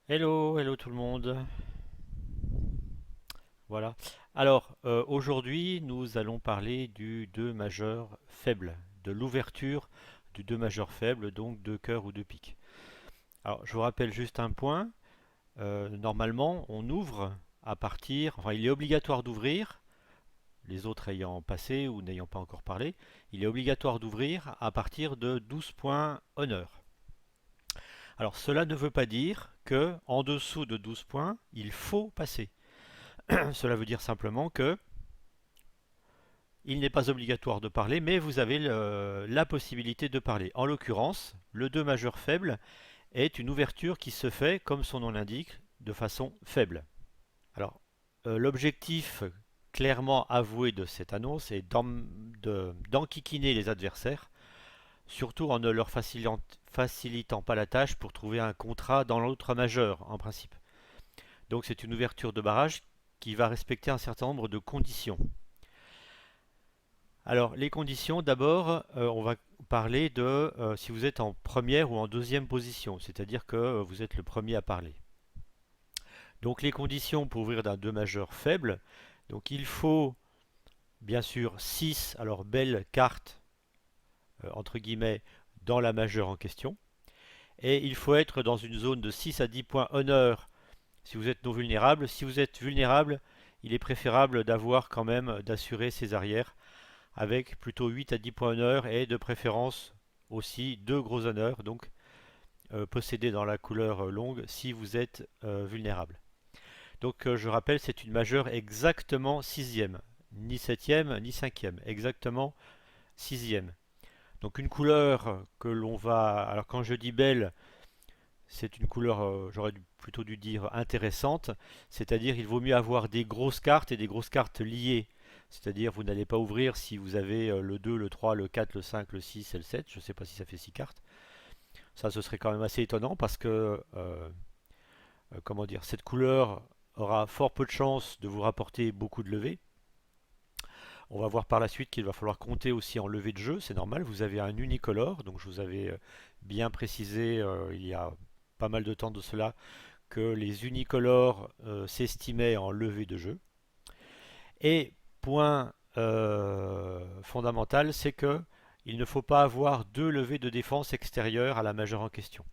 Hello, hello tout le monde. Voilà. Alors, aujourd'hui, nous allons parler du 2 majeur faible, de l'ouverture du 2 majeur faible, donc de cœur ou de pique. Alors, je vous rappelle juste un point. Normalement, on ouvre à partir, enfin, il est obligatoire d'ouvrir, les autres ayant passé ou n'ayant pas encore parlé, il est obligatoire d'ouvrir à partir de 12 points honneur. Alors, cela ne veut pas dire que en dessous de 12 points, il faut passer. Cela veut dire simplement que il n'est pas obligatoire de parler, mais vous avez la possibilité de parler. En l'occurrence, le 2 majeur faible est une ouverture qui se fait, comme son nom l'indique, de façon faible. Alors, l'objectif clairement avoué de cette annonce est d'enquiquiner les adversaires, surtout en ne leur facilitant pas la tâche pour trouver un contrat dans l'autre majeur, en principe. Donc c'est une ouverture de barrage qui va respecter un certain nombre de conditions. Alors, les conditions, d'abord, on va parler de si vous êtes en première ou en deuxième position, c'est-à-dire que vous êtes le premier à parler. Donc, les conditions pour ouvrir d'un 2 majeur faible, donc il faut bien sûr 6, alors belle carte, entre guillemets, dans la majeure en question, et il faut être dans une zone de 6 à 10 points honneur si vous êtes non vulnérable. Si vous êtes vulnérable, il est préférable d'avoir quand même d'assurer ses arrières avec plutôt 8 à 10 points honneur et de préférence aussi 2 gros honneurs, donc possédés dans la couleur longue si vous êtes vulnérable. Donc je rappelle, c'est une majeure exactement sixième, ni septième, ni cinquième, exactement sixième. Donc une couleur que l'on va, alors quand je dis belle, c'est une couleur, plutôt dû dire intéressante, c'est-à-dire il vaut mieux avoir des grosses cartes et des grosses cartes liées. C'est-à-dire vous n'allez pas ouvrir si vous avez le 2, le 3, le 4, le 5, le 6 et le 7. Je ne sais pas si ça fait 6 cartes. Ça, ce serait quand même assez étonnant parce que, comment dire, cette couleur aura fort peu de chances de vous rapporter beaucoup de levées. On va voir par la suite qu'il va falloir compter aussi en levée de jeu, c'est normal. Vous avez un unicolore, donc je vous avais bien précisé il y a pas mal de temps de cela que les unicolores s'estimaient en levée de jeu. Et point fondamental, c'est que il ne faut pas avoir deux levées de défense extérieures à la majeure en question.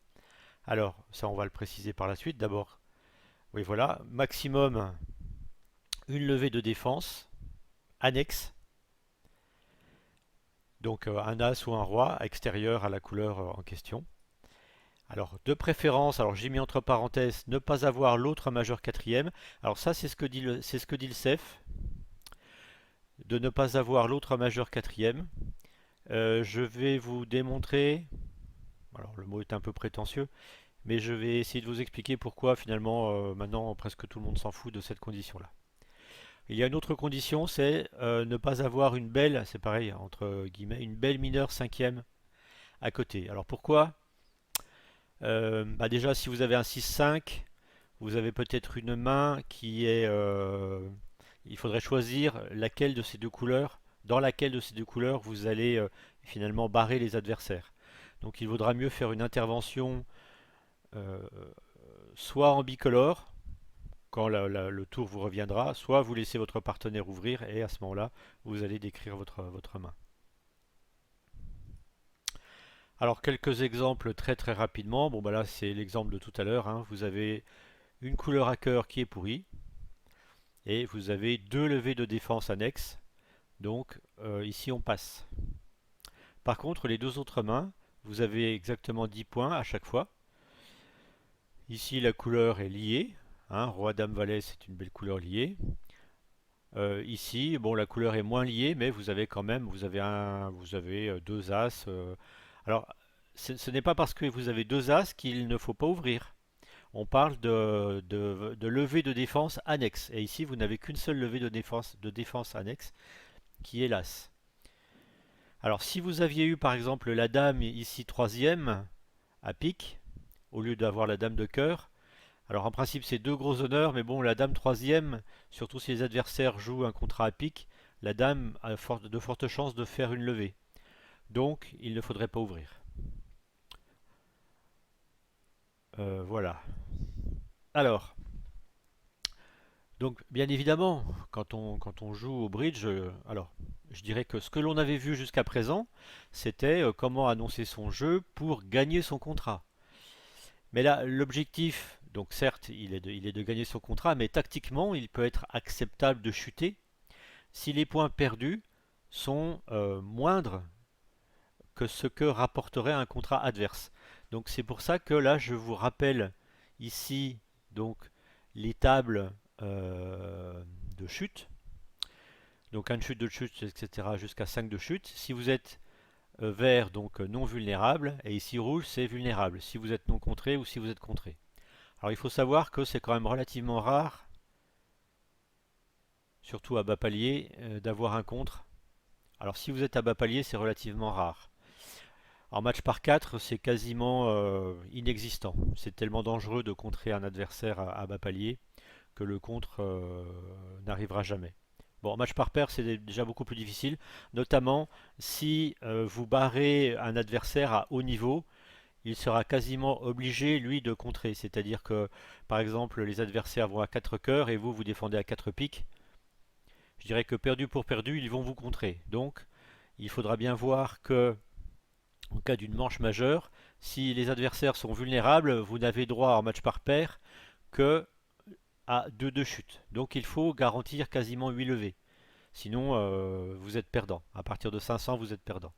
Alors, ça on va le préciser par la suite. D'abord, oui voilà, maximum une levée de défense annexe, donc un as ou un roi extérieur à la couleur en question. Alors, de préférence, alors j'ai mis entre parenthèses, ne pas avoir l'autre majeur quatrième. Alors ça, c'est ce que dit le CEF, de ne pas avoir l'autre majeur quatrième. Je vais vous démontrer, alors le mot est un peu prétentieux, mais je vais essayer de vous expliquer pourquoi finalement maintenant presque tout le monde s'en fout de cette condition-là. Il y a une autre condition, c'est ne pas avoir une belle, c'est pareil entre guillemets, une belle mineure cinquième à côté. Alors pourquoi? Bah déjà si vous avez un 6-5, vous avez peut-être une main qui est... il faudrait choisir laquelle de ces deux couleurs, dans laquelle de ces deux couleurs vous allez finalement barrer les adversaires. Donc il vaudra mieux faire une intervention euh, soit en bicolore, quand le tour vous reviendra, soit vous laissez votre partenaire ouvrir et à ce moment-là, vous allez décrire votre main. Alors quelques exemples très très rapidement. Bon bah là c'est l'exemple de tout à l'heure, hein. Vous avez une couleur à cœur qui est pourrie et vous avez deux levées de défense annexes. Donc ici on passe. Par contre les deux autres mains, vous avez exactement 10 points à chaque fois. Ici la couleur est liée, hein. Roi, Dame, Valet c'est une belle couleur liée. Ici, bon, la couleur est moins liée, mais vous avez quand même, vous avez deux as. Alors, ce n'est pas parce que vous avez deux as qu'il ne faut pas ouvrir. On parle de levée de défense annexe. Et ici, vous n'avez qu'une seule levée de défense annexe, qui est l'as. Alors, si vous aviez eu par exemple la dame ici troisième à pique, au lieu d'avoir la dame de cœur, alors en principe c'est deux gros honneurs, mais bon, la dame troisième, surtout si les adversaires jouent un contrat à pique, la dame a de fortes chances de faire une levée. Donc il ne faudrait pas ouvrir. Voilà. Alors, donc bien évidemment, quand on joue au bridge, alors je dirais que ce que l'on avait vu jusqu'à présent, c'était comment annoncer son jeu pour gagner son contrat. Mais là, l'objectif, donc certes, il est de gagner son contrat, mais tactiquement, il peut être acceptable de chuter si les points perdus sont moindres que ce que rapporterait un contrat adverse. Donc c'est pour ça que là, je vous rappelle ici donc les tables de chute. Donc un chute, deux chute, etc. jusqu'à 5 de chute. Si vous êtes vert, donc non vulnérable, et ici rouge, c'est vulnérable, si vous êtes non contré ou si vous êtes contré. Alors il faut savoir que c'est quand même relativement rare, surtout à bas palier, d'avoir un contre. Alors si vous êtes à bas palier, c'est relativement rare. En match par 4, c'est quasiment inexistant. C'est tellement dangereux de contrer un adversaire à bas palier que le contre n'arrivera jamais. Bon, en match par paire, c'est déjà beaucoup plus difficile, notamment si vous barrez un adversaire à haut niveau, il sera quasiment obligé, lui, de contrer. C'est-à-dire que, par exemple, les adversaires vont à 4 cœurs et vous, vous défendez à 4 piques. Je dirais que perdu pour perdu, ils vont vous contrer. Donc, il faudra bien voir que, en cas d'une manche majeure, si les adversaires sont vulnérables, vous n'avez droit en match par paire que à 2 de chute. Donc, il faut garantir quasiment 8 levées. Sinon, vous êtes perdant. À partir de 500, vous êtes perdant.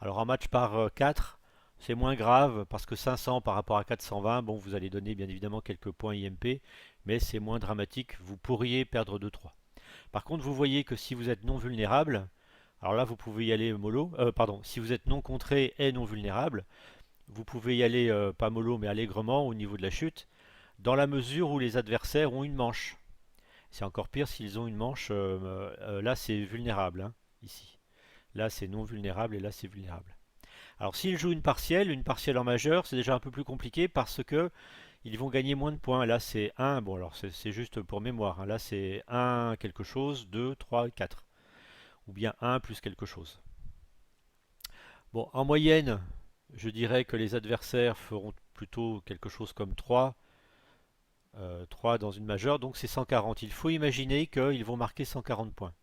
Alors, en match par 4, c'est moins grave parce que 500 par rapport à 420, bon, vous allez donner bien évidemment quelques points IMP, mais c'est moins dramatique. Vous pourriez perdre 2-3. Par contre, vous voyez que si vous êtes non vulnérable, alors là, vous pouvez y aller mollo. Pardon, si vous êtes non contré et non vulnérable, vous pouvez y aller pas mollo mais allègrement au niveau de la chute, dans la mesure où les adversaires ont une manche. C'est encore pire s'ils ont une manche. Là, c'est vulnérable, hein, ici. Là, c'est non vulnérable et là, c'est vulnérable. Alors, s'ils jouent une partielle en majeur, c'est déjà un peu plus compliqué parce que ils vont gagner moins de points. Là, c'est un. Bon, alors, c'est juste pour mémoire, hein. Là, c'est un quelque chose, 2, 3, 4. Ou bien un plus quelque chose. Bon, en moyenne, je dirais que les adversaires feront plutôt quelque chose comme 3, 3 dans une majeure, donc c'est 140. Il faut imaginer qu'ils vont marquer 140 points.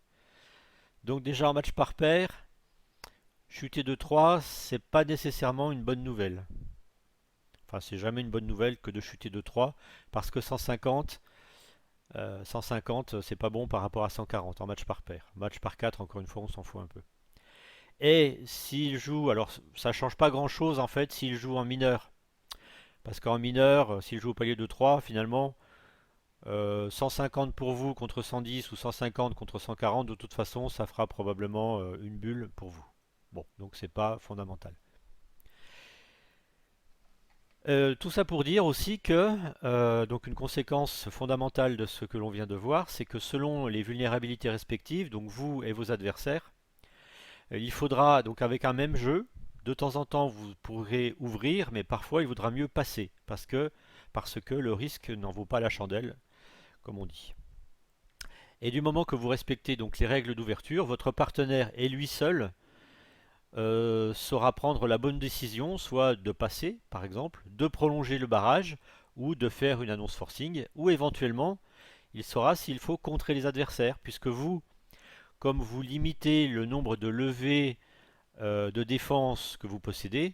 Donc déjà en match par paire, chuter de 3, c'est pas nécessairement une bonne nouvelle. Enfin, c'est jamais une bonne nouvelle que de chuter de 3, parce que 150 c'est pas bon par rapport à 140 en match par paire. Match par 4, encore une fois, on s'en fout un peu. Et s'il joue, alors ça change pas grand chose en fait s'il joue en mineur. Parce qu'en mineur, s'il joue au palier de 3, finalement, 150 pour vous contre 110 ou 150 contre 140, de toute façon, ça fera probablement une bulle pour vous. Bon, donc c'est pas fondamental. Tout ça pour dire aussi que donc une conséquence fondamentale de ce que l'on vient de voir, c'est que selon les vulnérabilités respectives, donc vous et vos adversaires, il faudra donc avec un même jeu, de temps en temps vous pourrez ouvrir, mais parfois il vaudra mieux passer parce que le risque n'en vaut pas la chandelle, comme on dit. Et du moment que vous respectez donc les règles d'ouverture, votre partenaire et lui seul saura prendre la bonne décision, soit de passer, par exemple, de prolonger le barrage, ou de faire une annonce forcing, ou éventuellement, il saura s'il faut contrer les adversaires, puisque vous, comme vous limitez le nombre de levées de défense que vous possédez,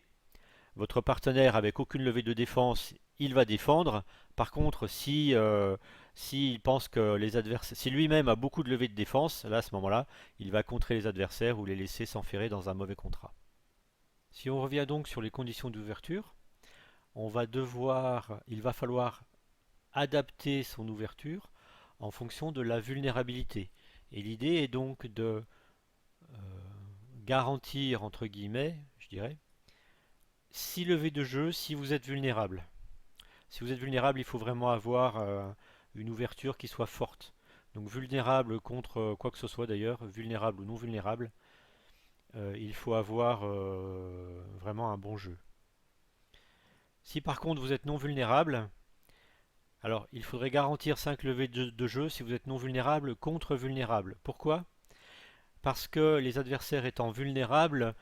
votre partenaire avec aucune levée de défense, il va défendre. Par contre, si s'il pense que les adversaires, si lui-même a beaucoup de levées de défense, là à ce moment-là, il va contrer les adversaires ou les laisser s'enferrer dans un mauvais contrat. Si on revient donc sur les conditions d'ouverture, il va falloir adapter son ouverture en fonction de la vulnérabilité. Et l'idée est donc de garantir, entre guillemets, je dirais, 6 levées de jeu si vous êtes vulnérable. Si vous êtes vulnérable, il faut vraiment avoir une ouverture qui soit forte. Donc vulnérable contre quoi que ce soit d'ailleurs, vulnérable ou non vulnérable, il faut avoir vraiment un bon jeu. Si par contre vous êtes non vulnérable, alors il faudrait garantir 5 levées de jeu si vous êtes non vulnérable contre vulnérable. Pourquoi? Parce que les adversaires étant vulnérables,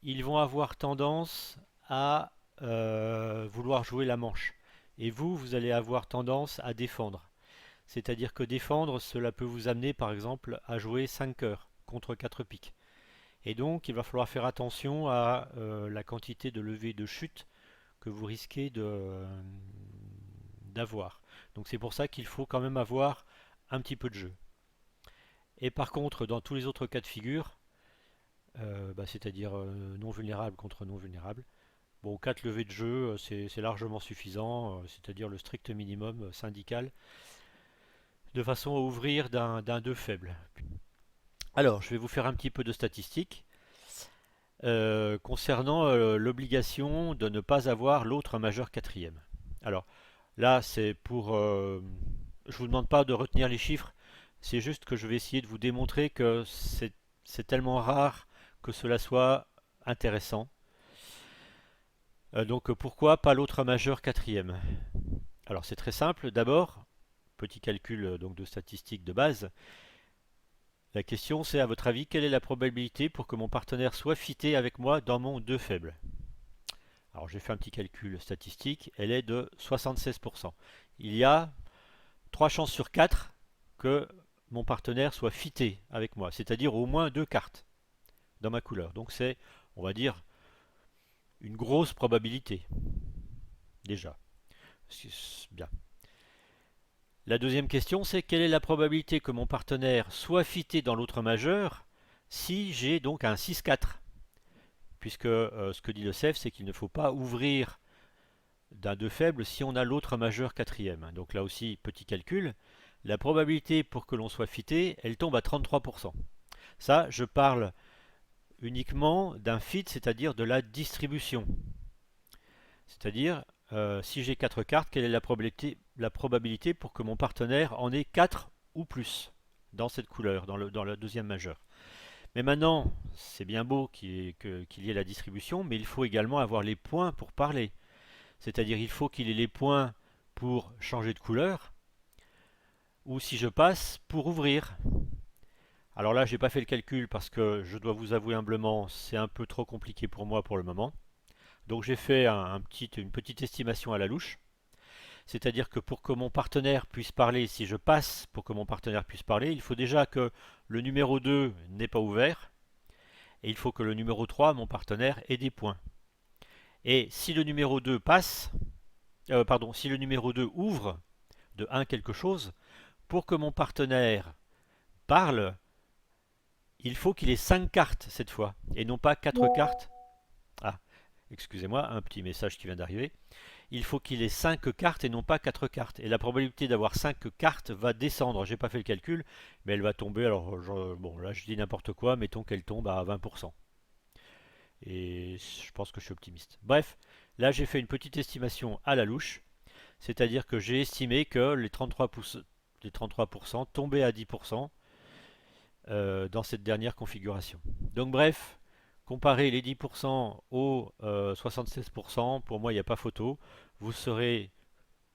ils vont avoir tendance à vouloir jouer la manche. et vous allez avoir tendance à défendre. C'est-à-dire que défendre, cela peut vous amener par exemple à jouer 5 cœurs contre 4 piques. Et donc il va falloir faire attention à la quantité de levée de chute que vous risquez d'avoir. Donc c'est pour ça qu'il faut quand même avoir un petit peu de jeu. Et par contre, dans tous les autres cas de figure, c'est-à-dire non vulnérable contre non vulnérable, bon, 4 levées de jeu, c'est largement suffisant, c'est-à-dire le strict minimum syndical, de façon à ouvrir d'un 2 faible. Alors, je vais vous faire un petit peu de statistiques concernant l'obligation de ne pas avoir l'autre majeur quatrième. Alors, là, c'est pour... je vous demande pas de retenir les chiffres, c'est juste que je vais essayer de vous démontrer que c'est tellement rare que cela soit intéressant. Donc pourquoi pas l'autre majeur quatrième? Alors c'est très simple. D'abord, petit calcul donc de statistiques de base. La question c'est à votre avis quelle est la probabilité pour que mon partenaire soit fité avec moi dans mon 2 faible? Alors j'ai fait un petit calcul statistique, elle est de 76%. Il y a 3 chances sur 4 que mon partenaire soit fité avec moi, c'est-à-dire au moins 2 cartes dans ma couleur. Donc c'est, on va dire, une grosse probabilité déjà. Bien. La deuxième question, c'est quelle est la probabilité que mon partenaire soit fité dans l'autre majeur si j'ai donc un 6-4? Puisque ce que dit le CEF, c'est qu'il ne faut pas ouvrir d'un 2 faible si on a l'autre majeur quatrième. Donc là aussi, petit calcul, la probabilité pour que l'on soit fité, elle tombe à 33%. Ça, je parle uniquement d'un fit, c'est-à-dire de la distribution. C'est-à-dire, si j'ai 4 cartes, quelle est la probabilité pour que mon partenaire en ait 4 ou plus dans cette couleur, dans la deuxième majeure. Mais maintenant, c'est bien beau qu'il y ait la distribution, mais il faut également avoir les points pour parler. C'est-à-dire, il faut qu'il ait les points pour changer de couleur, ou si je passe, pour ouvrir. Alors là, je n'ai pas fait le calcul parce que je dois vous avouer humblement, c'est un peu trop compliqué pour moi pour le moment. Donc j'ai fait une petite estimation à la louche. C'est-à-dire que pour que mon partenaire puisse parler, si je passe pour que mon partenaire puisse parler, il faut déjà que le numéro 2 n'est pas ouvert, et il faut que le numéro 3, mon partenaire, ait des points. Et si le numéro 2 passe, si le numéro 2 ouvre de 1 quelque chose, pour que mon partenaire parle, il faut qu'il ait 5 cartes cette fois, et non pas 4 cartes. Ah, excusez-moi, un petit message qui vient d'arriver. Il faut qu'il ait 5 cartes et non pas 4 cartes. Et la probabilité d'avoir 5 cartes va descendre. J'ai pas fait le calcul, mais elle va tomber. Alors, bon, là je dis n'importe quoi, mettons qu'elle tombe à 20%. Et je pense que je suis optimiste. Bref, là j'ai fait une petite estimation à la louche, c'est-à-dire que j'ai estimé que les 33% tombaient à 10% dans cette dernière configuration. Donc bref, comparer les 10% aux 76%, pour moi il n'y a pas photo. Vous serez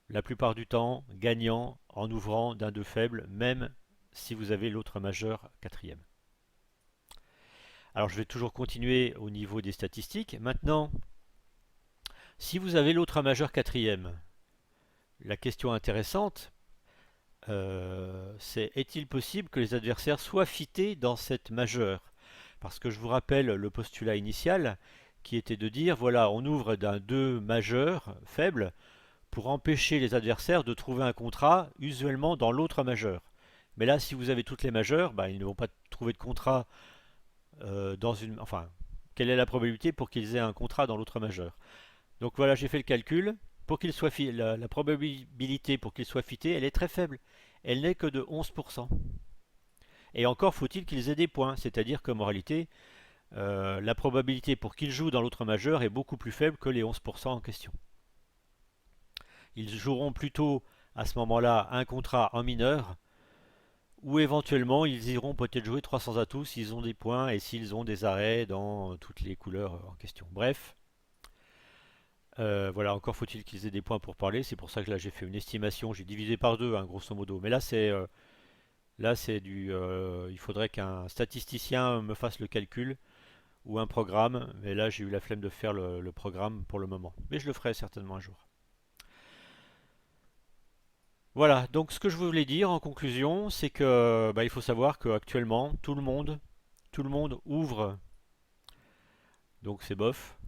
la plupart du temps gagnant en ouvrant d'un 2 faible, même si vous avez l'autre majeur quatrième. Alors je vais toujours continuer au niveau des statistiques. Maintenant, si vous avez l'autre majeur quatrième, la question intéressante, c'est est-il possible que les adversaires soient fités dans cette majeure? Parce que je vous rappelle le postulat initial qui était de dire, voilà, on ouvre d'un 2 majeur faible pour empêcher les adversaires de trouver un contrat usuellement dans l'autre majeur. Mais là, si vous avez toutes les majeures, ils ne vont pas trouver de contrat dans une... Enfin, quelle est la probabilité pour qu'ils aient un contrat dans l'autre majeur? Donc voilà, j'ai fait le calcul. Pour qu'il soit la probabilité pour qu'il soit fité, elle est très faible. Elle n'est que de 11%. Et encore faut-il qu'ils aient des points, c'est-à-dire qu'en moralité, la probabilité pour qu'ils jouent dans l'autre majeur est beaucoup plus faible que les 11% en question. Ils joueront plutôt à ce moment-là un contrat en mineur, ou éventuellement ils iront peut-être jouer 300 atouts s'ils ont des points et s'ils ont des arrêts dans toutes les couleurs en question. Bref, voilà, encore faut-il qu'ils aient des points pour parler. C'est pour ça que là j'ai fait une estimation, j'ai divisé par deux, hein, grosso modo. Mais là c'est du, il faudrait qu'un statisticien me fasse le calcul ou un programme. Mais là j'ai eu la flemme de faire le programme pour le moment. Mais je le ferai certainement un jour. Voilà, donc ce que je voulais dire en conclusion, c'est que il faut savoir qu'actuellement, tout le monde ouvre, donc c'est bof,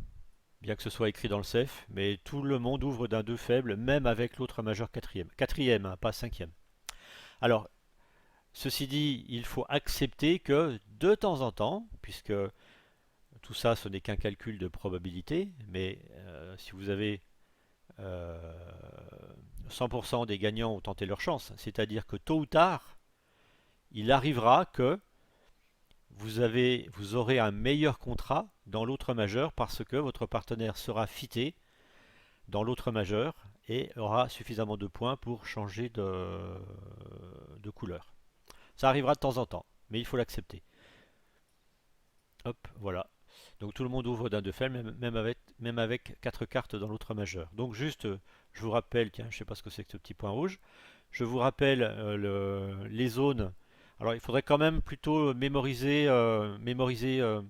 bien que ce soit écrit dans le CEF, mais tout le monde ouvre d'un 2 faible, même avec l'autre majeur quatrième. Quatrième, hein, pas cinquième. Alors, ceci dit, il faut accepter que de temps en temps, puisque tout ça ce n'est qu'un calcul de probabilité, mais si vous avez euh, 100% des gagnants ont tenté leur chance, c'est-à-dire que tôt ou tard, il arrivera que vous aurez un meilleur contrat dans l'autre majeur parce que votre partenaire sera fité dans l'autre majeur et aura suffisamment de points pour changer de couleur. Ça arrivera de temps en temps, mais il faut l'accepter. Hop, voilà. Donc tout le monde ouvre d'un 2 faible, même avec 4 cartes dans l'autre majeur. Donc juste, je vous rappelle, tiens, je ne sais pas ce que c'est que ce petit point rouge. Je vous rappelle les zones. Alors il faudrait quand même plutôt mémoriser. Je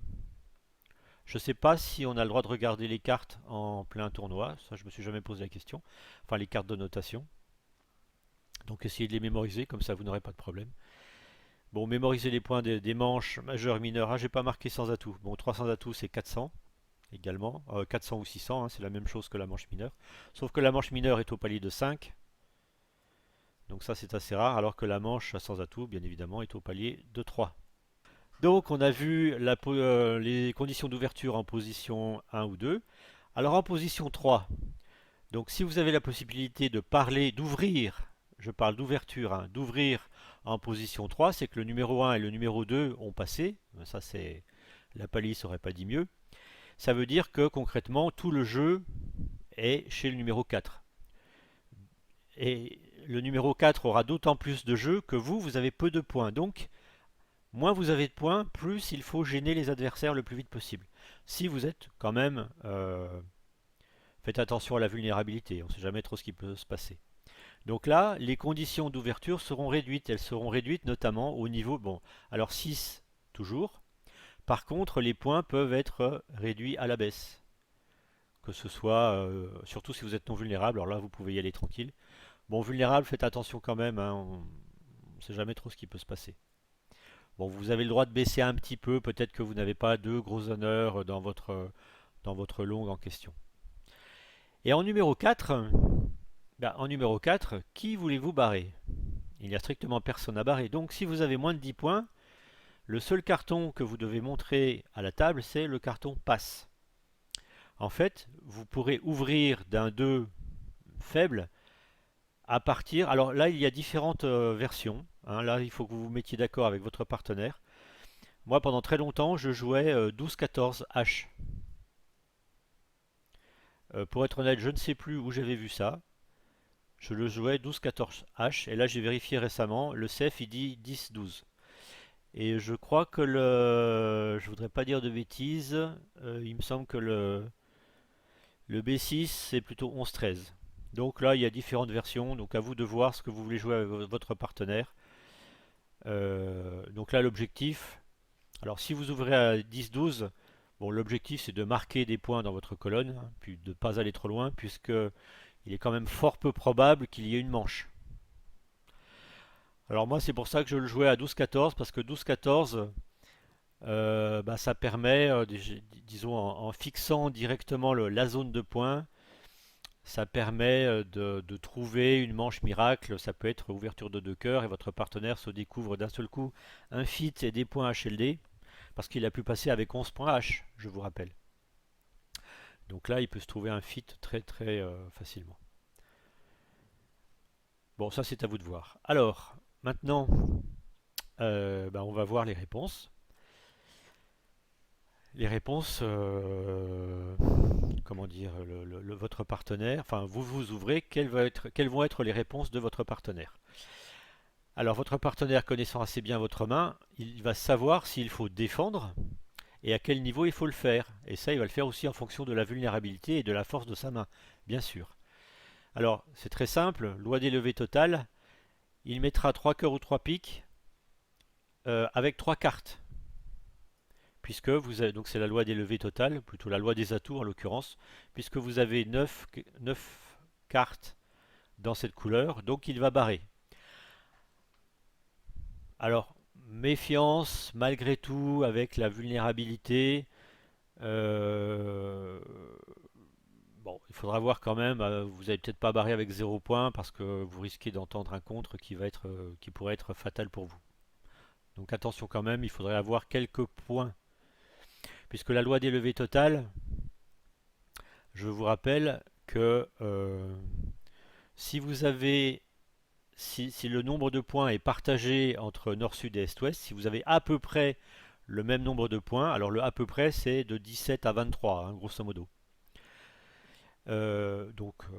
ne sais pas si on a le droit de regarder les cartes en plein tournoi. Ça, je me suis jamais posé la question. Enfin, les cartes de notation. Donc essayez de les mémoriser, comme ça vous n'aurez pas de problème. Bon, mémoriser les points des manches majeures, mineures. Ah, j'ai pas marqué sans atout. Bon, 300 atouts, c'est 400 également. 400 ou 600, hein, c'est la même chose que la manche mineure. Sauf que la manche mineure est au palier de 5. Donc ça, c'est assez rare. Alors que la manche sans atout, bien évidemment, est au palier de 3. Donc, on a vu les conditions d'ouverture en position 1 ou 2. Alors, en position 3, donc si vous avez la possibilité de parler, d'ouvrir, je parle d'ouverture, hein, d'ouvrir en position 3, c'est que le numéro 1 et le numéro 2 ont passé. Ça, c'est la palisse n'aurait pas dit mieux. Ça veut dire que concrètement, tout le jeu est chez le numéro 4. Et le numéro 4 aura d'autant plus de jeux que vous avez peu de points. Donc, moins vous avez de points, plus il faut gêner les adversaires le plus vite possible. Si vous êtes quand même... faites attention à la vulnérabilité, on ne sait jamais trop ce qui peut se passer. Donc là, les conditions d'ouverture seront réduites. Elles seront réduites notamment au niveau... Bon, alors 6 toujours. Par contre, les points peuvent être réduits à la baisse. Que ce soit, surtout si vous êtes non vulnérable, alors là vous pouvez y aller tranquille. Bon, vulnérable, faites attention quand même, hein, on ne sait jamais trop ce qui peut se passer. Bon, vous avez le droit de baisser un petit peu, peut-être que vous n'avez pas deux gros honneurs dans votre longue en question. Et en numéro 4, qui voulez-vous barrer? Il n'y a strictement personne à barrer. Donc si vous avez moins de 10 points, le seul carton que vous devez montrer à la table, c'est le carton passe. En fait, vous pourrez ouvrir d'un 2 faible à partir... Alors là, il y a différentes versions, hein. Là, il faut que vous vous mettiez d'accord avec votre partenaire. Moi, pendant très longtemps, je jouais 12-14 H. Pour être honnête, je ne sais plus où j'avais vu ça. Je le jouais 12-14 H. Et là, j'ai vérifié récemment. Le CF, il dit 10-12. Et je crois que je voudrais pas dire de bêtises. Il me semble que le B6, c'est plutôt 11-13. Donc là, il y a différentes versions. Donc à vous de voir ce que vous voulez jouer avec votre partenaire. Donc là, l'objectif. Alors si vous ouvrez à 10-12, bon, l'objectif c'est de marquer des points dans votre colonne, hein, puis de ne pas aller trop loin, puisque il est quand même fort peu probable qu'il y ait une manche. Alors moi c'est pour ça que je le jouais à 12-14, parce que 12-14, ça permet, disons en fixant directement la zone de points, ça permet de trouver une manche miracle. Ça peut être ouverture de deux cœurs et votre partenaire se découvre d'un seul coup un fit et des points HLD, parce qu'il a pu passer avec 11 points H, je vous rappelle. Donc là, il peut se trouver un fit très très facilement. Bon, ça c'est à vous de voir. Alors, maintenant, on va voir les réponses. Les réponses, comment dire, votre partenaire, enfin vous vous ouvrez, quelles vont être les réponses de votre partenaire. Alors votre partenaire connaissant assez bien votre main, il va savoir s'il faut défendre et à quel niveau il faut le faire. Et ça, il va le faire aussi en fonction de la vulnérabilité et de la force de sa main, bien sûr. Alors, c'est très simple, loi des levées totales, il mettra 3 cœurs ou 3 piques avec 3 cartes. Puisque vous avez, donc c'est la loi des levées totales, plutôt la loi des atouts en l'occurrence, puisque vous avez 9 cartes dans cette couleur, donc il va barrer. Alors, méfiance malgré tout avec la vulnérabilité. Euh, Bon, il faudra voir quand même, vous n'allez peut-être pas barrer avec 0 point parce que vous risquez d'entendre un contre qui pourrait être fatal pour vous. Donc attention quand même, il faudrait avoir quelques points. Puisque la loi des levées totales, je vous rappelle que si vous avez si le nombre de points est partagé entre nord-sud et est-ouest, si vous avez à peu près le même nombre de points, alors le à peu près c'est de 17 à 23, hein, grosso modo.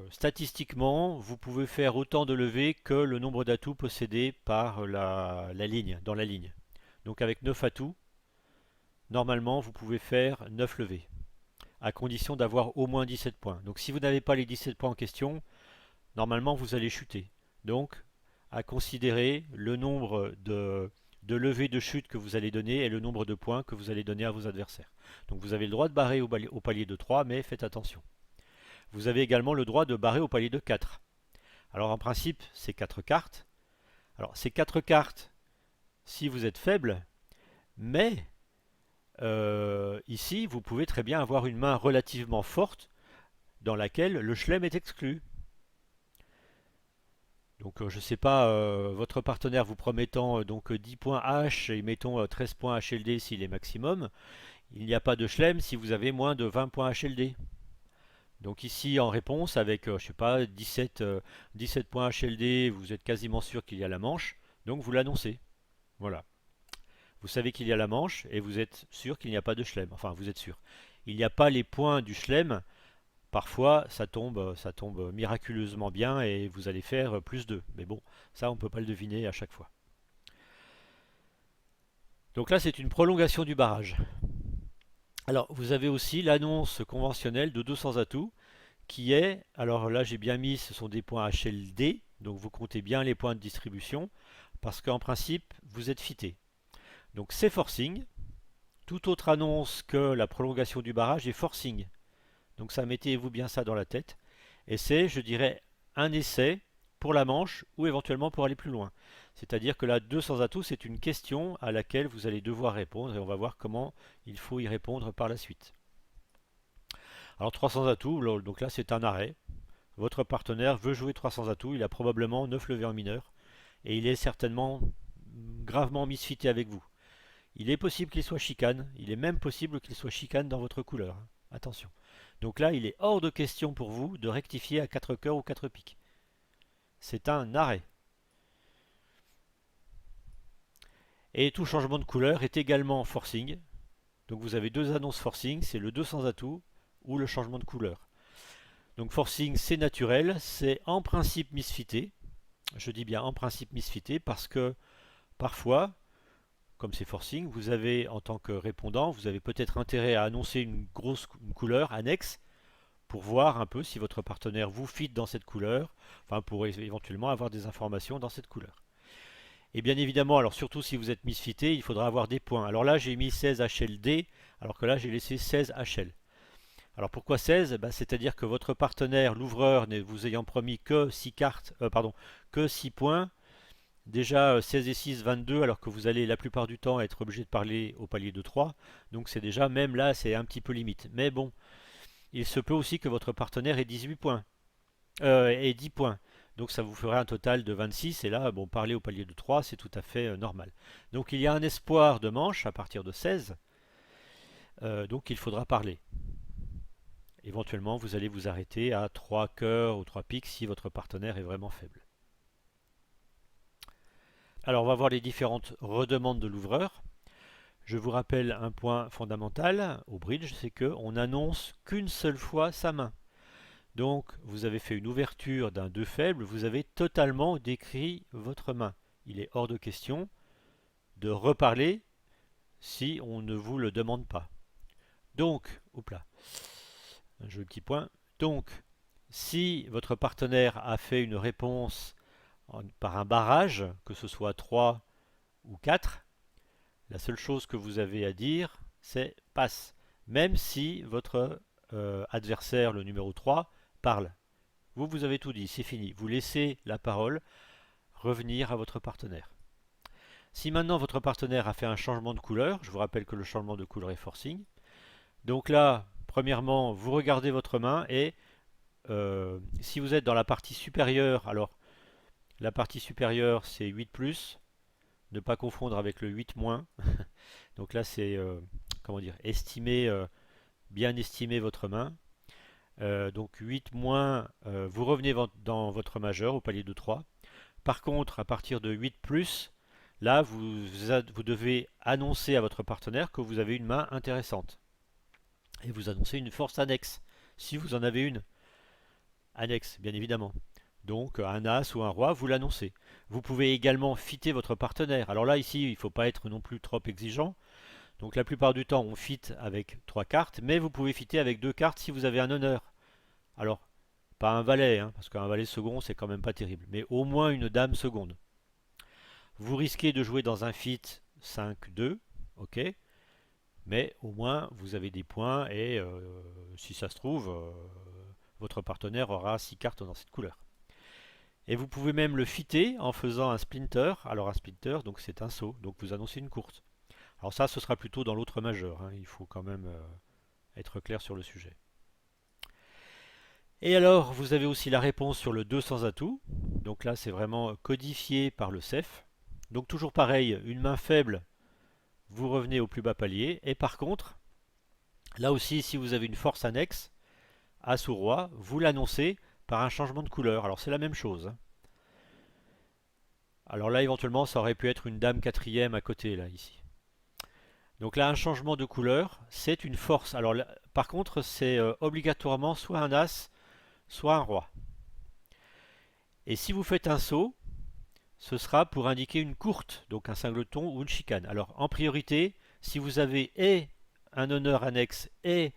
Statistiquement, vous pouvez faire autant de levées que le nombre d'atouts possédés par la ligne, dans la ligne. Donc avec 9 atouts, normalement vous pouvez faire 9 levées, à condition d'avoir au moins 17 points. Donc si vous n'avez pas les 17 points en question, normalement vous allez chuter. Donc à considérer le nombre de levées de chute que vous allez donner et le nombre de points que vous allez donner à vos adversaires. Donc vous avez le droit de barrer au palier de 3, mais faites attention. Vous avez également le droit de barrer au palier de 4. Alors en principe, c'est 4 cartes. Alors ces 4 cartes, si vous êtes faible, mais ici, vous pouvez très bien avoir une main relativement forte dans laquelle le chelem est exclu. Donc je ne sais pas, votre partenaire vous promettant donc 10 points H et mettons 13 points HLD s'il est maximum, il n'y a pas de chelem si vous avez moins de 20 points HLD. Donc ici en réponse avec je sais pas 17 points HLD, vous êtes quasiment sûr qu'il y a la manche, donc vous l'annoncez. Voilà. Vous savez qu'il y a la manche et vous êtes sûr qu'il n'y a pas de chelem. Enfin, vous êtes sûr. Il n'y a pas les points du chelem. Parfois, ça tombe miraculeusement bien et vous allez faire plus 2. Mais bon, ça, on ne peut pas le deviner à chaque fois. Donc là, c'est une prolongation du barrage. Alors, vous avez aussi l'annonce conventionnelle de 200 atouts qui est, alors là, j'ai bien mis, ce sont des points HLD, donc vous comptez bien les points de distribution parce qu'en principe, vous êtes fité. Donc c'est forcing. Toute autre annonce que la prolongation du barrage est forcing. Donc ça, mettez-vous bien ça dans la tête. Et c'est, je dirais, un essai pour la manche ou éventuellement pour aller plus loin. C'est-à-dire que là, 200 atouts, c'est une question à laquelle vous allez devoir répondre et on va voir comment il faut y répondre par la suite. Alors 300 atouts, donc là c'est un arrêt. Votre partenaire veut jouer 300 atouts, il a probablement 9 levées en mineur et il est certainement gravement misfité avec vous. Il est possible qu'il soit chicane, il est même possible qu'il soit chicane dans votre couleur. Attention. Donc là, il est hors de question pour vous de rectifier à 4 cœurs ou 4 piques. C'est un arrêt. Et tout changement de couleur est également forcing. Donc vous avez deux annonces forcing, c'est le 200 atouts ou le changement de couleur. Donc forcing, c'est naturel, c'est en principe misfité. Je dis bien en principe misfité parce que parfois, comme c'est forcing, vous avez en tant que répondant, vous avez peut-être intérêt à annoncer une couleur annexe pour voir un peu si votre partenaire vous fit dans cette couleur, enfin pour éventuellement avoir des informations dans cette couleur. Et bien évidemment, alors surtout si vous êtes misfité, il faudra avoir des points. Alors là, j'ai mis 16 HLD, alors que là, j'ai laissé 16 HL. Alors pourquoi 16? C'est-à-dire que votre partenaire, l'ouvreur, ne vous ayant promis que 6 cartes, que 6 points, déjà 16 et 6, 22, alors que vous allez la plupart du temps être obligé de parler au palier de 3. Donc c'est déjà, même là, c'est un petit peu limite. Mais bon, il se peut aussi que votre partenaire ait 18 points, et 10 points. Donc ça vous ferait un total de 26, et là, bon, parler au palier de 3, c'est tout à fait normal. Donc il y a un espoir de manche à partir de 16, donc il faudra parler. Éventuellement, vous allez vous arrêter à 3 cœurs ou 3 piques si votre partenaire est vraiment faible. Alors on va voir les différentes redemandes de l'ouvreur. Je vous rappelle un point fondamental au bridge, c'est qu'on n'annonce qu'une seule fois sa main. Donc vous avez fait une ouverture d'un 2 faible, vous avez totalement décrit votre main. Il est hors de question de reparler si on ne vous le demande pas. Donc, hop là, un joli petit point. Donc, si votre partenaire a fait une réponse par un barrage, que ce soit 3 ou 4, la seule chose que vous avez à dire, c'est passe. Même si votre adversaire, le numéro 3, parle. vous avez tout dit, c'est fini. Vous laissez la parole revenir à votre partenaire. Si maintenant votre partenaire a fait un changement de couleur, je vous rappelle que le changement de couleur est forcing. Donc là, premièrement, vous regardez votre main et si vous êtes dans la partie supérieure, alors la partie supérieure c'est 8 plus, ne pas confondre avec le 8 moins. Donc là c'est comment dire, bien estimer votre main. Donc 8 moins, vous revenez dans votre majeur au palier de 3. Par contre, à partir de 8 plus, là vous devez annoncer à votre partenaire que vous avez une main intéressante. Et vous annoncez une force annexe, si vous en avez une annexe, bien évidemment. Donc un as ou un roi, vous l'annoncez. Vous pouvez également fitter votre partenaire. Alors là, ici, il ne faut pas être non plus trop exigeant. Donc la plupart du temps, on fit avec 3 cartes, mais vous pouvez fitter avec 2 cartes si vous avez un honneur. Alors, pas un valet, hein, parce qu'un valet second, c'est quand même pas terrible, mais au moins une dame seconde. Vous risquez de jouer dans un fit 5-2, ok, mais au moins vous avez des points et si ça se trouve, votre partenaire aura 6 cartes dans cette couleur. Et vous pouvez même le fitter en faisant un splinter. Alors un splinter, donc c'est un saut, donc vous annoncez une courte. Alors ça, ce sera plutôt dans l'autre majeur, hein. Il faut quand même être clair sur le sujet. Et alors, vous avez aussi la réponse sur le 2 sans atout. Donc là, c'est vraiment codifié par le CEF. Donc toujours pareil, une main faible, vous revenez au plus bas palier. Et par contre, là aussi, si vous avez une force annexe, as ou roi, vous l'annoncez par un changement de couleur. Alors c'est la même chose, hein. Alors là, éventuellement, ça aurait pu être une dame quatrième à côté, là, ici. Donc là, un changement de couleur, c'est une force. Alors là, par contre, c'est obligatoirement soit un as, soit un roi. Et si vous faites un saut, ce sera pour indiquer une courte, donc un singleton ou une chicane. Alors en priorité, si vous avez et un honneur annexe et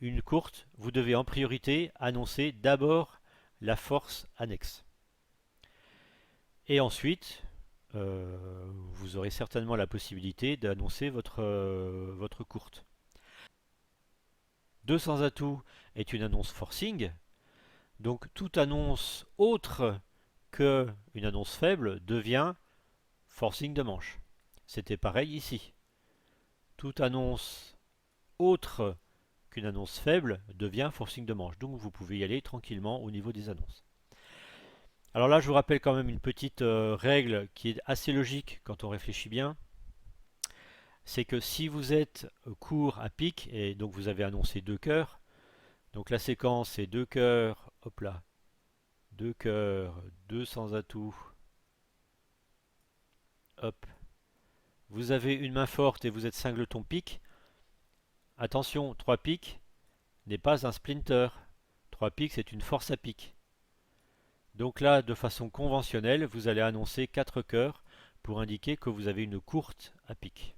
une courte, vous devez en priorité annoncer d'abord la force annexe. Et ensuite, vous aurez certainement la possibilité d'annoncer votre courte. 200 atouts est une annonce forcing, donc toute annonce autre qu'une annonce faible devient forcing de manche. C'était pareil ici. Toute annonce autre qu'une annonce faible devient forcing de manche. Donc vous pouvez y aller tranquillement au niveau des annonces. Alors là, je vous rappelle quand même une petite règle qui est assez logique quand on réfléchit bien. C'est que si vous êtes court à pique, et donc vous avez annoncé 2 cœurs, donc la séquence c'est 2 cœurs, hop là, 2 cœurs, 2 sans atout, hop. Vous avez une main forte et vous êtes singleton pique. Attention, 3 piques n'est pas un splinter. 3 piques c'est une force à pique. Donc là, de façon conventionnelle, vous allez annoncer 4 cœurs pour indiquer que vous avez une courte à pique.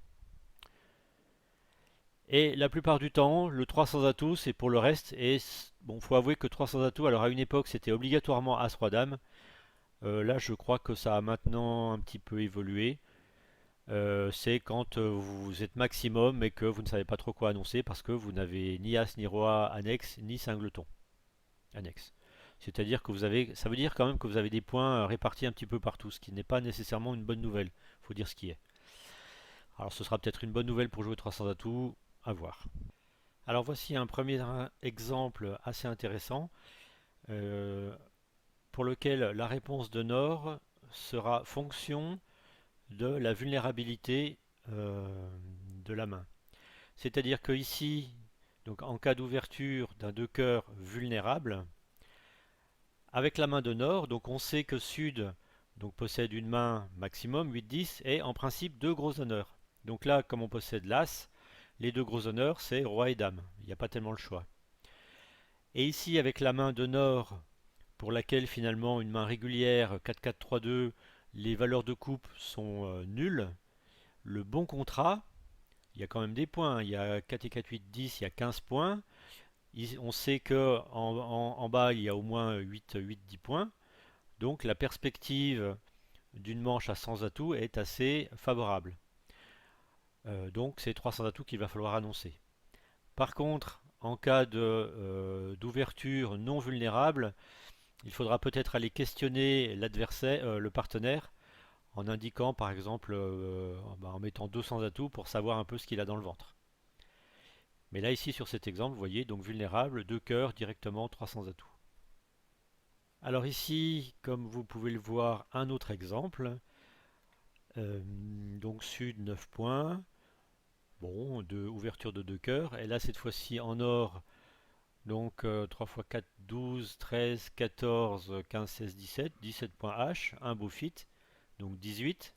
Et la plupart du temps, le 300 atouts, c'est pour le reste. Et bon, faut avouer que 300 atouts, alors à une époque, c'était obligatoirement As-Roi Dame. Là, je crois que ça a maintenant un petit peu évolué. C'est quand vous êtes maximum mais que vous ne savez pas trop quoi annoncer parce que vous n'avez ni As ni Roi annexe ni Singleton annexe. C'est-à-dire que vous avez, ça veut dire quand même que vous avez des points répartis un petit peu partout, ce qui n'est pas nécessairement une bonne nouvelle. Il faut dire ce qui est. Alors ce sera peut-être une bonne nouvelle pour jouer 300 atouts, à voir. Alors voici un premier exemple assez intéressant euh, pour lequel la réponse de Nord sera fonction de la vulnérabilité de la main. C'est-à-dire que ici, donc en cas d'ouverture d'un 2 cœurs vulnérable, avec la main de Nord, donc on sait que Sud donc, possède une main maximum 8-10 et en principe 2 gros honneurs. Donc là, comme on possède l'As, les 2 gros honneurs c'est Roi et Dame. Il n'y a pas tellement le choix. Et ici, avec la main de Nord, pour laquelle finalement une main régulière 4-4-3-2, les valeurs de coupe sont nulles, le bon contrat, il y a quand même des points, hein. Il y a 4 et 4, 8, 10, il y a 15 points. On sait que en bas, il y a au moins 8, 8, 10 points. Donc la perspective d'une manche à 100 atouts est assez favorable. Donc c'est 300 atouts qu'il va falloir annoncer. Par contre, en cas d'ouverture non vulnérable, Il faudra peut-être aller questionner l'adversaire, le partenaire, en indiquant par exemple, en mettant 200 atouts pour savoir un peu ce qu'il a dans le ventre. Mais là ici sur cet exemple, vous voyez, donc vulnérable, 2 cœurs, directement 300 atouts. Alors ici, comme vous pouvez le voir, un autre exemple. Donc sud 9 points, bon, ouverture de 2 cœurs, et là cette fois-ci en or, donc 3 x 4, 12, 13, 14, 15, 16, 17, 17 points H, un beau fit, donc 18.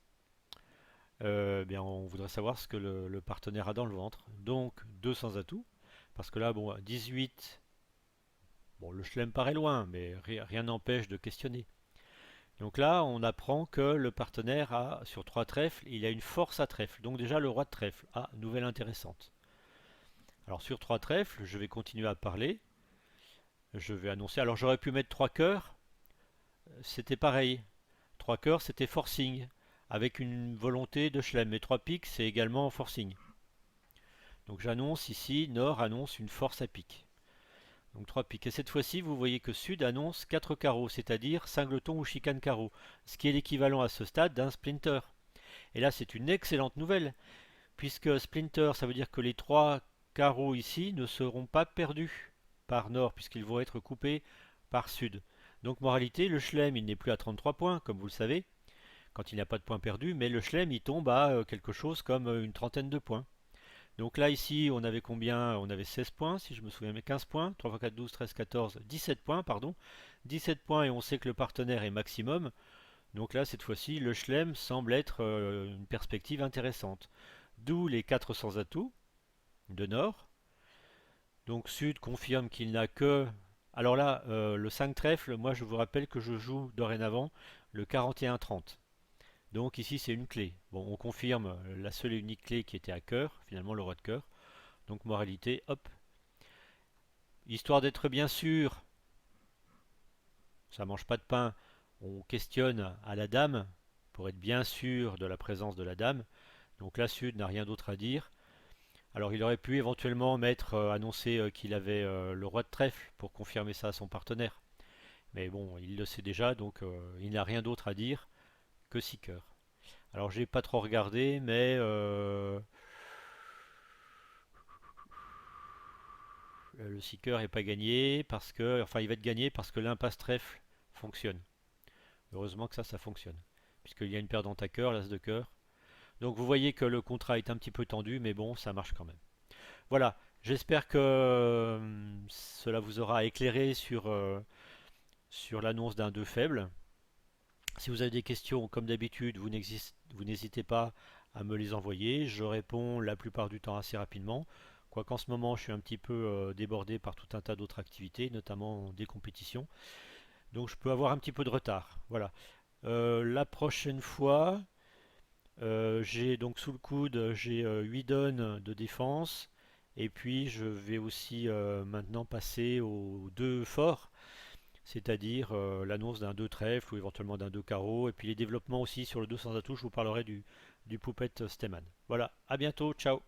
Bien, on voudrait savoir ce que le partenaire a dans le ventre. Donc 200 atouts, parce que là, bon, 18, bon, le chelem paraît loin, mais rien n'empêche de questionner. Donc là, on apprend que le partenaire a, sur 3 trèfles, il a une force à trèfle. Donc déjà le roi de trèfle. Ah, nouvelle intéressante. Alors sur 3 trèfles, je vais continuer à parler. Je vais annoncer. Alors j'aurais pu mettre 3 cœurs. C'était pareil. 3 cœurs, c'était forcing. Avec une volonté de chelem. Mais 3 piques, c'est également forcing. Donc j'annonce ici, Nord annonce une force à pique. Donc 3 piques. Et cette fois-ci, vous voyez que Sud annonce 4 carreaux, c'est-à-dire singleton ou chicane carreau. Ce qui est l'équivalent à ce stade d'un splinter. Et là, c'est une excellente nouvelle, puisque Splinter, ça veut dire que les 3 carreaux ici ne seront pas perdus par Nord, puisqu'ils vont être coupés par Sud. Donc, moralité, le Chelem, il n'est plus à 33 points, comme vous le savez, quand il n'y a pas de points perdus, mais le Chelem, il tombe à quelque chose comme une trentaine de points. Donc là, ici, on avait combien? On avait 16 points, si je me souviens, mais 15 points. 3 x 4, 12, 13, 14, 17 points, pardon. 17 points et on sait que le partenaire est maximum. Donc là, cette fois-ci, le Chelem semble être une perspective intéressante. D'où les 400 atouts de Nord. Donc Sud confirme qu'il n'a que... Alors là, le 5 trèfle, moi je vous rappelle que je joue dorénavant le 41-30. Donc ici c'est une clé. Bon, on confirme la seule et unique clé qui était à cœur, finalement le roi de cœur. Donc moralité, hop. Histoire d'être bien sûr, ça mange pas de pain, on questionne à la dame pour être bien sûr de la présence de la dame. Donc là, Sud n'a rien d'autre à dire. Alors il aurait pu éventuellement annoncer qu'il avait le roi de trèfle pour confirmer ça à son partenaire. Mais bon, il le sait déjà, donc il n'a rien d'autre à dire que 6 cœurs. Alors j'ai pas trop regardé, mais le 6 cœurs n'est pas gagné parce que, enfin il va être gagné parce que l'impasse trèfle fonctionne. Heureusement que ça fonctionne, puisqu'il y a une perdante à cœur, l'as de cœur. Donc vous voyez que le contrat est un petit peu tendu, mais bon, ça marche quand même. Voilà, j'espère que cela vous aura éclairé sur l'annonce d'un 2 faible. Si vous avez des questions, comme d'habitude, vous n'hésitez pas à me les envoyer. Je réponds la plupart du temps assez rapidement. Quoiqu'en ce moment, je suis un petit peu débordé par tout un tas d'autres activités, notamment des compétitions. Donc je peux avoir un petit peu de retard. Voilà. La prochaine fois, j'ai donc sous le coude, j'ai 8 donnes de défense. Et puis je vais aussi maintenant passer aux 2 forts, c'est-à-dire l'annonce d'un 2 trèfle ou éventuellement d'un 2 carreau. Et puis les développements aussi sur le 200 atouts, je vous parlerai du Poupette Steman. Voilà, à bientôt, ciao.